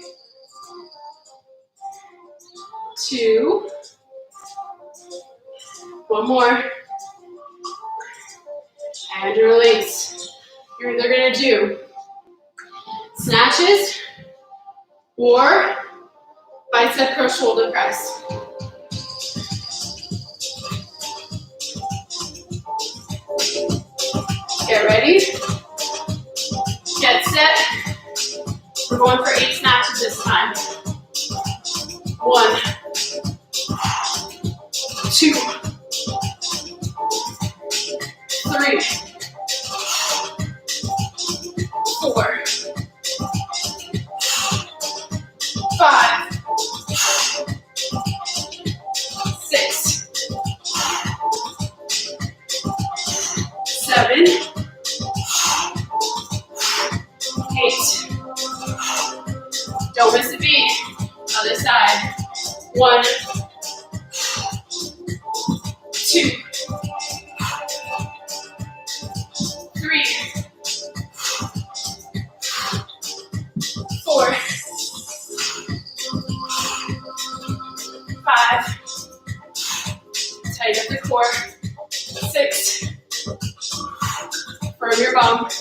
[SPEAKER 1] 2, one more. And release. You're either going to do snatches or bicep curl shoulder press. Get ready. Get set. We're going for 8 snatches this time. 1, 2, 3, 4, 5, 6, 7, 8. Don't miss a beat. Other side. 1, 2, 3, 4, 5. Tighten up the core. 6. Firm your bum. 7.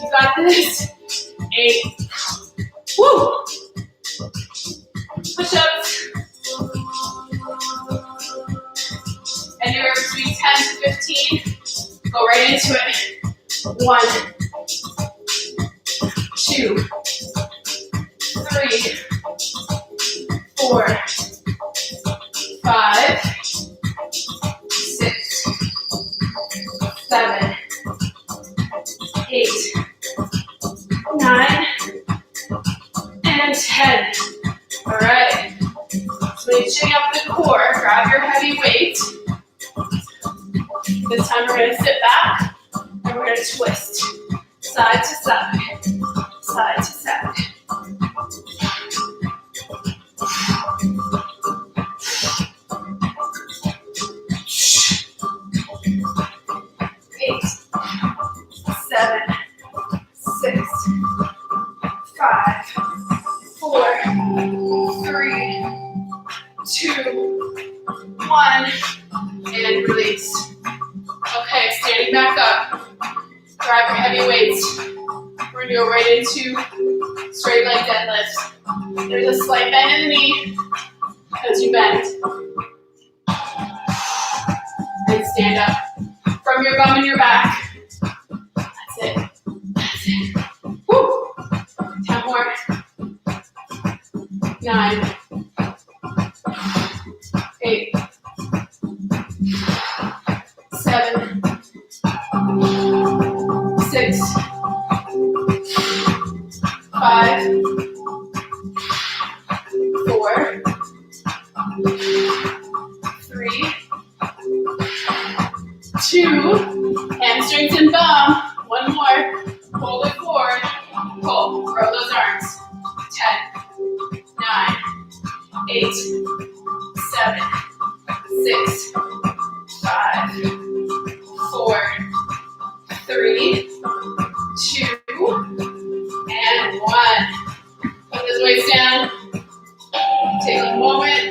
[SPEAKER 1] You got this. 8. Woo! Push-ups. Anywhere between 10 to 15. Go right into it. 1, 2, 3, 4, 5, 6, 7, 8, 9, and 10. All right. So when you shake up the core, grab your heavy weight. This time we're going to sit back and we're going to twist side to side, side to side. 8, 7, 6, 5, 4, 3, 2, 1, and release. Okay, standing back up. Grab your heavy weights. We're going to go right into straight leg deadlifts. There's a slight bend in the knee as you bend. And stand up. From your bum and your back. That's it. That's it. Woo! 10 more. You 9, 8, 7, 6, 5, 4, 3, 2, hamstrings and bum. One more. Hold it forward. Pull. Grow those arms. 10, 9, 8, 7, 6, 5, 4, 3, 2, and 1. Put those weights down. Take a moment.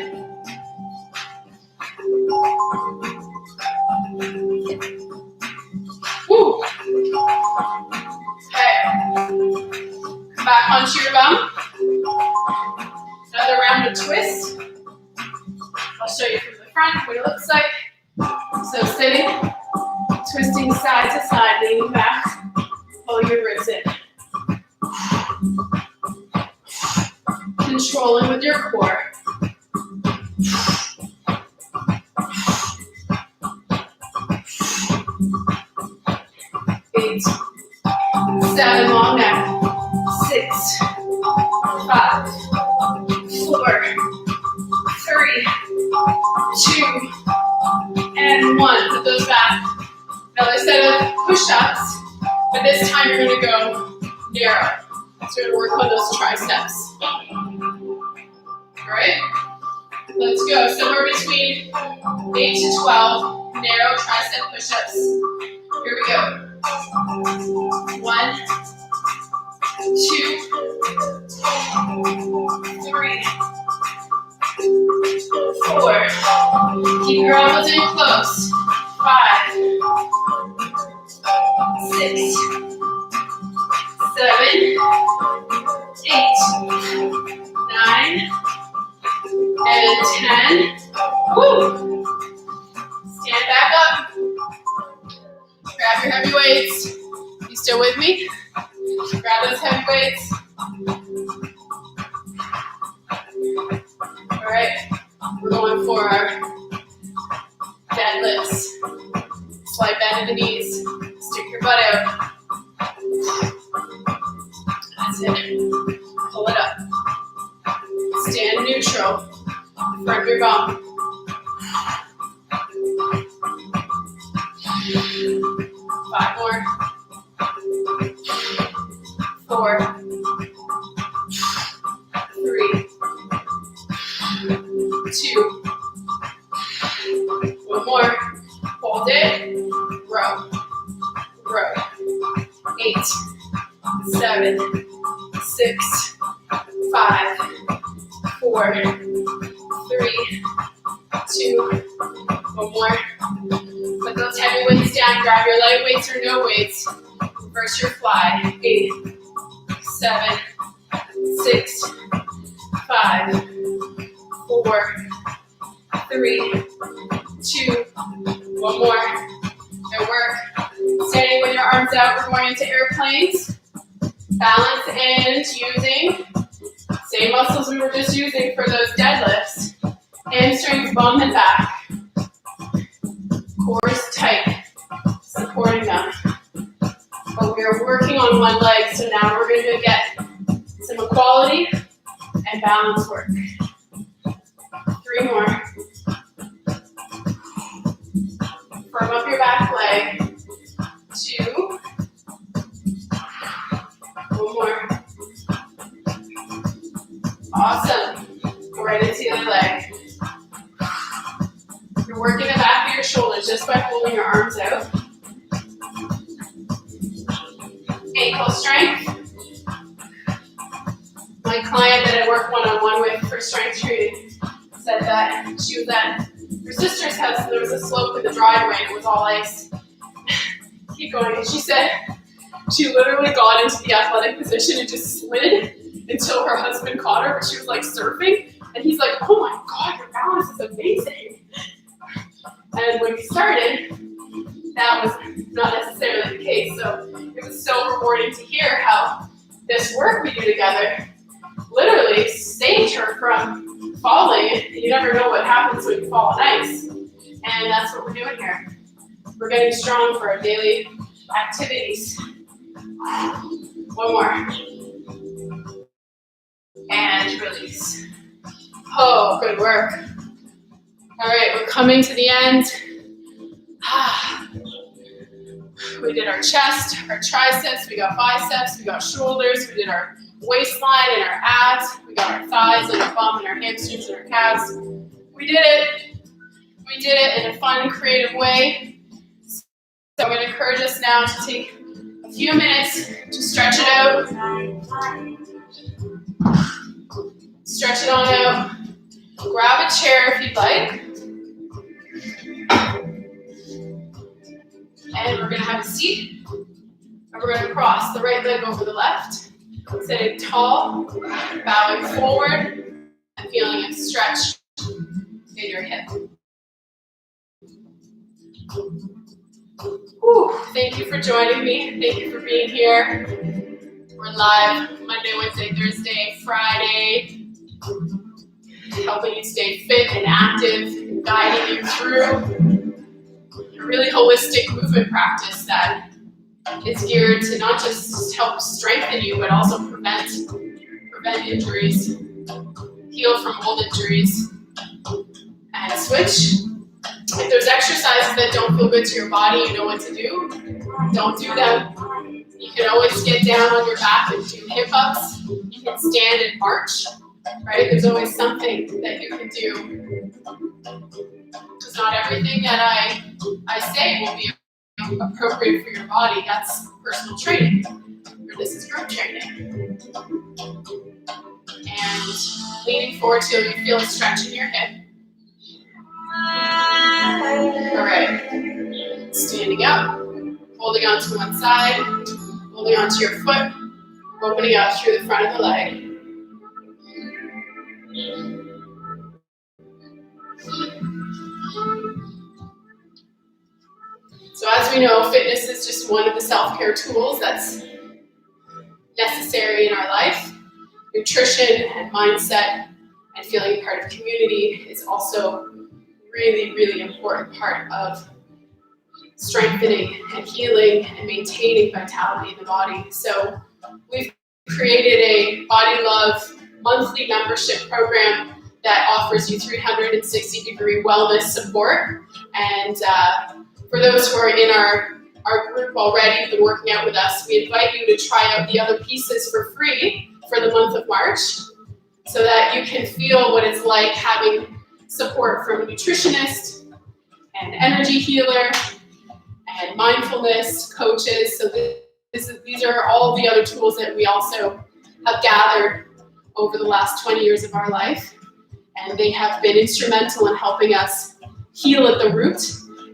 [SPEAKER 1] Woo. Okay. Come back onto your bum. Another round of twist. I'll show you from the front what it looks like. So sitting, twisting side to side, leaning back, pull your ribs in. Controlling with your core. 8, 7, long neck. 6, 5, 4, 3, 2, and 1. Put those back. Another set of push-ups, but this time you're going to go narrow. So you're going to work on those triceps. All right? Let's go. Somewhere between 8 to 12 narrow tricep push-ups. Here we go. 1, 2, 3, 4. Keep your elbows in close. 5, 6, 7, 8, 9, and 10. Woo! Stand back up. Grab your heavy weights. You still with me? Grab those heavy weights. All right. We're going for our deadlifts. Slight bend in the knees. Stick your butt out. That's it. Pull it up. Stand neutral. Front your bum. 5 more. 4, 3, 2. 1 more. Hold it. Row. Row. 8, 7, 6, 5, 4, 3, 2. 1 more. Put those heavy weights down. Grab your light weights or no weights. Reverse your fly. 8, 7, 6, 5, 4, 3, 2. 1 more. Good work. Standing with your arms out. We're going into airplanes. Balance and using same muscles we were just using for those deadlifts. Hamstrings, bum, and back. Core is tight, supporting them. But we're working on one leg, so now we're going to get some equality and balance work. 3 more. Firm up your back leg. 2. 1 more. Awesome. Go right into the other leg. You're working the back of your shoulders just by holding your arms out. Ankle strength. My client that I work one-on-one with for strength training said that she was at her sister's house and there was a slope in the driveway and it was all ice. Keep going. And she said she literally got into the athletic position and just slid until her husband caught her, but she was like surfing. And he's like, oh my God, your balance is amazing. And when we started, that was not necessarily the case. So it was so rewarding to hear how this work we do together literally saved her from falling, you never know what happens when you fall on ice. And that's what we're doing here. We're getting strong for our daily activities. One more. And release. Oh, good work. All right, we're coming to the end. We did our chest, our triceps, we got biceps, we got shoulders, we did our waistline and our abs, we got our thighs and our bum and our hamstrings and our calves. We did it. We did it in a fun, creative way. So I'm going to encourage us now to take a few minutes to stretch it out. Stretch it on out. Grab a chair if you'd like. And we're going to have a seat. And we're going to cross the right leg over the left. Sitting tall, bowing forward, and feeling a stretch in your hip. Whew, thank you for joining me. Thank you for being here. We're live Monday, Wednesday, Thursday, Friday, helping you stay fit and active, and guiding you through a really holistic movement practice that is geared to not just help strengthen you, but also prevent injuries, heal from old injuries, and switch. If there's exercises that don't feel good to your body, you know what to do. Don't do them. You can always get down on your back and do hip ups. You can stand and march, right? There's always something that you can do. Because not everything that I say will be appropriate for your body. That's personal training. Or this is group training. And leaning forward till you feel a stretch in your hip. All right. Standing up, holding on to one side, holding on to your foot, opening out through the front of the leg. So as we know, fitness is just one of the self-care tools that's necessary in our life. Nutrition and mindset and feeling part of community is also really, really important part of strengthening and healing and maintaining vitality in the body. So we've created a Body Love monthly membership program that offers you 360-degree wellness support. And for those who are in our group already, who've been working out with us, we invite you to try out the other pieces for free for the month of March so that you can feel what it's like having support from a nutritionist, and energy healer, and mindfulness coaches. So these are all the other tools that we also have gathered over the last 20 years of our life. And they have been instrumental in helping us heal at the root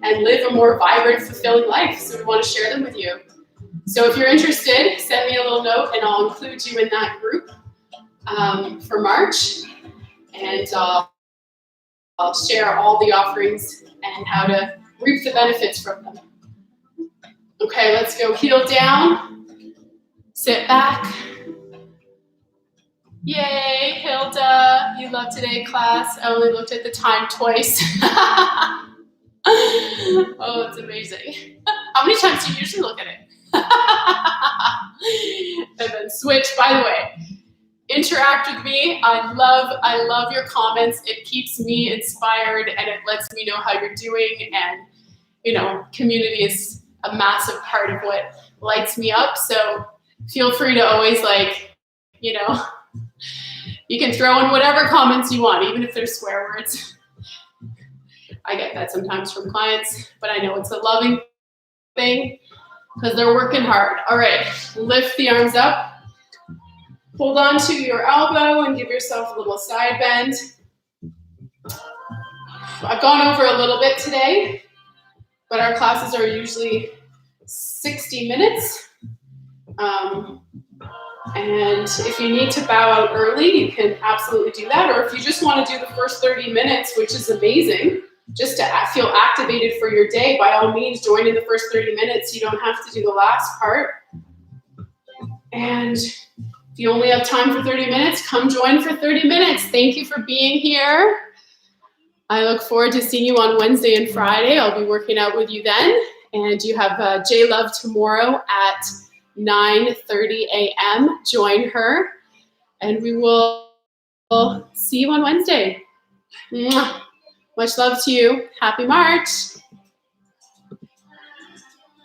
[SPEAKER 1] and live a more vibrant, fulfilling life. So we want to share them with you. So if you're interested, send me a little note and I'll include you in that group for March. And I'll share all the offerings and how to reap the benefits from them. Okay, let's go heel down, sit back. Yay, Hilda, you love today, class. I only looked at the time twice. Oh, it's amazing. How many times do you usually look at it? And then switch. By the way, interact with me. I love your comments. It keeps me inspired and it lets me know how you're doing. And, community is a massive part of what lights me up. So feel free to always you can throw in whatever comments you want, even if they're swear words. I get that sometimes from clients, but I know it's a loving thing because they're working hard. All right, lift the arms up. Hold on to your elbow and give yourself a little side bend. I've gone over a little bit today, but our classes are usually 60 minutes. And if you need to bow out early, you can absolutely do that. Or if you just want to do the first 30 minutes, which is amazing, just to feel activated for your day, by all means, join in the first 30 minutes. You don't have to do the last part. And If you only have time for 30 minutes, come join for 30 minutes. Thank you for being here. I look forward to seeing you on Wednesday and Friday. I'll be working out with you then. And you have J Love tomorrow at 9:30 a.m. Join her. And we will see you on Wednesday. Mwah. Much love to you. Happy March.